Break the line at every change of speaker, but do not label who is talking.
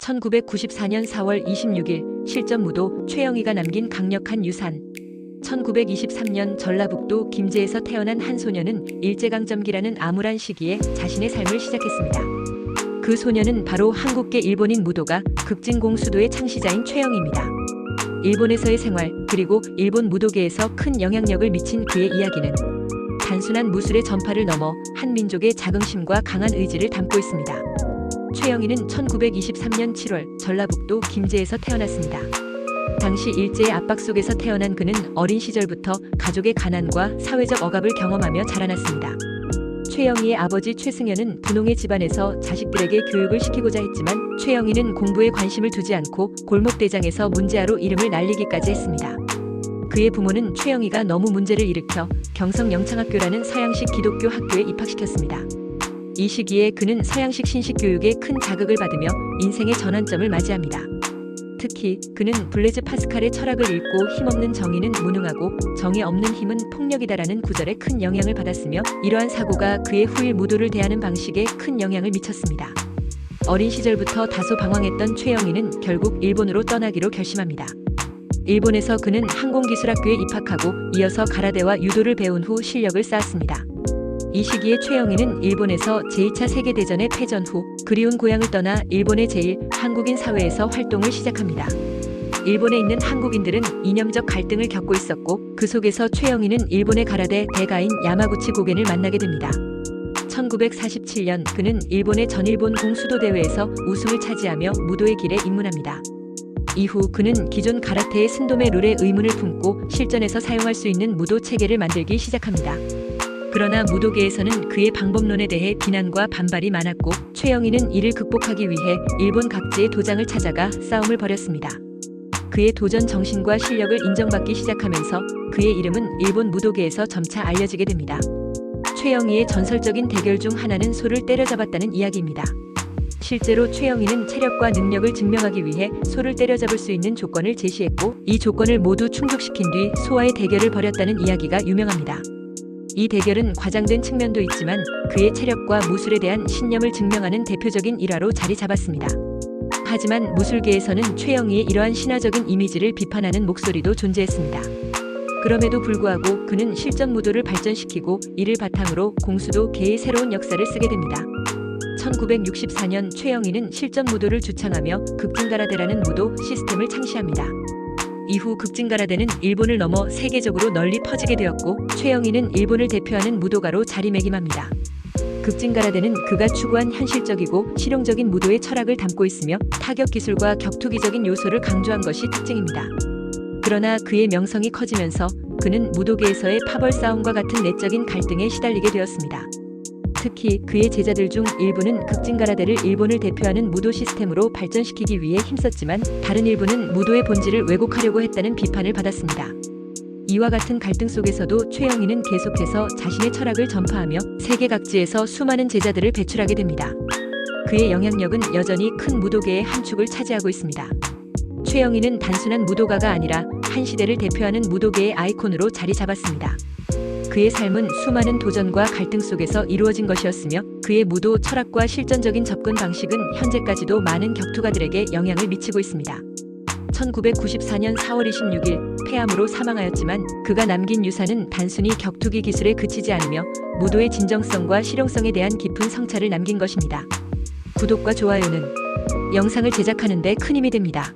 1994년 4월 26일 실전무도 최영희가 남긴 강력한 유산. 1923년 전라북도 김제에서 태어난 한 소녀는 일제강점기라는 암울한 시기에 자신의 삶을 시작했습니다. 그 소녀는 바로 한국계 일본인 무도가 극진공수도의 창시자인 최영희입니다. 일본에서의 생활, 그리고 일본 무도계에서 큰 영향력을 미친 그의 이야기는 단순한 무술의 전파를 넘어 한 민족의 자긍심과 강한 의지를 담고 있습니다. 최영희는 1923년 7월 전라북도 김제에서 태어났습니다. 당시 일제의 압박 속에서 태어난 그는 어린 시절부터 가족의 가난과 사회적 억압을 경험하며 자라났습니다. 최영희의 아버지 최승현은 분홍의 집안에서 자식들에게 교육을 시키고자 했지만 최영희는 공부에 관심을 두지 않고 골목대장에서 문제아로 이름을 날리기까지 했습니다. 그의 부모는 최영희가 너무 문제를 일으켜 경성영창학교라는 서양식 기독교 학교에 입학시켰습니다. 이 시기에 그는 서양식 신식 교육에 큰 자극을 받으며 인생의 전환점을 맞이합니다. 특히 그는 블레즈 파스칼의 철학을 읽고 힘없는 정의는 무능하고 정의 없는 힘은 폭력이다라는 구절에 큰 영향을 받았으며 이러한 사고가 그의 후일 무도를 대하는 방식에 큰 영향을 미쳤습니다. 어린 시절부터 다소 방황했던 최영희는 결국 일본으로 떠나기로 결심합니다. 일본에서 그는 항공기술학교에 입학하고 이어서 가라데와 유도를 배운 후 실력을 쌓았습니다. 이 시기에 최영희는 일본에서 제2차 세계대전의 패전 후 그리운 고향을 떠나 일본의 제1한국인 사회에서 활동을 시작합니다. 일본에 있는 한국인들은 이념적 갈등을 겪고 있었고 그 속에서 최영희는 일본의 가라데 대가인 야마구치 고겐을 만나게 됩니다. 1947년 그는 일본의 전일본 공수도 대회에서 우승을 차지하며 무도의 길에 입문합니다. 이후 그는 기존 가라테의 쓴도메 룰에 의문을 품고 실전에서 사용할 수 있는 무도 체계를 만들기 시작합니다. 그러나 무도계에서는 그의 방법론에 대해 비난과 반발이 많았고 최영희는 이를 극복하기 위해 일본 각지의 도장을 찾아가 싸움을 벌였습니다. 그의 도전 정신과 실력을 인정받기 시작하면서 그의 이름은 일본 무도계에서 점차 알려지게 됩니다. 최영희의 전설적인 대결 중 하나는 소를 때려잡았다는 이야기입니다. 실제로 최영희는 체력과 능력을 증명하기 위해 소를 때려잡을 수 있는 조건을 제시했고 이 조건을 모두 충족시킨 뒤 소와의 대결을 벌였다는 이야기가 유명합니다. 이 대결은 과장된 측면도 있지만 그의 체력과 무술에 대한 신념을 증명하는 대표적인 일화로 자리 잡았습니다. 하지만 무술계에서는 최영희의 이러한 신화적인 이미지를 비판하는 목소리도 존재했습니다. 그럼에도 불구하고 그는 실전 무도를 발전시키고 이를 바탕으로 공수도계의 새로운 역사를 쓰게 됩니다. 1964년 최영희는 실전 무도를 주창하며 극진가라데라는 무도 시스템을 창시합니다. 이후 극진가라데는 일본을 넘어 세계적으로 널리 퍼지게 되었고 최영희는 일본을 대표하는 무도가로 자리매김합니다. 극진가라데는 그가 추구한 현실적이고 실용적인 무도의 철학을 담고 있으며 타격 기술과 격투기적인 요소를 강조한 것이 특징입니다. 그러나 그의 명성이 커지면서 그는 무도계에서의 파벌 싸움과 같은 내적인 갈등에 시달리게 되었습니다. 특히 그의 제자들 중 일부는 극진가라데를 일본을 대표하는 무도 시스템으로 발전시키기 위해 힘썼지만 다른 일부는 무도의 본질을 왜곡하려고 했다는 비판을 받았습니다. 이와 같은 갈등 속에서도 최영희는 계속해서 자신의 철학을 전파하며 세계 각지에서 수많은 제자들을 배출하게 됩니다. 그의 영향력은 여전히 큰 무도계의 한 축을 차지하고 있습니다. 최영희는 단순한 무도가가 아니라 한 시대를 대표하는 무도계의 아이콘으로 자리 잡았습니다. 그의 삶은 수많은 도전과 갈등 속에서 이루어진 것이었으며 그의 무도 철학과 실전적인 접근 방식은 현재까지도 많은 격투가들에게 영향을 미치고 있습니다. 1994년 4월 26일 폐암으로 사망하였지만 그가 남긴 유산은 단순히 격투기 기술에 그치지 않으며 무도의 진정성과 실용성에 대한 깊은 성찰을 남긴 것입니다. 구독과 좋아요는 영상을 제작하는 데 큰 힘이 됩니다.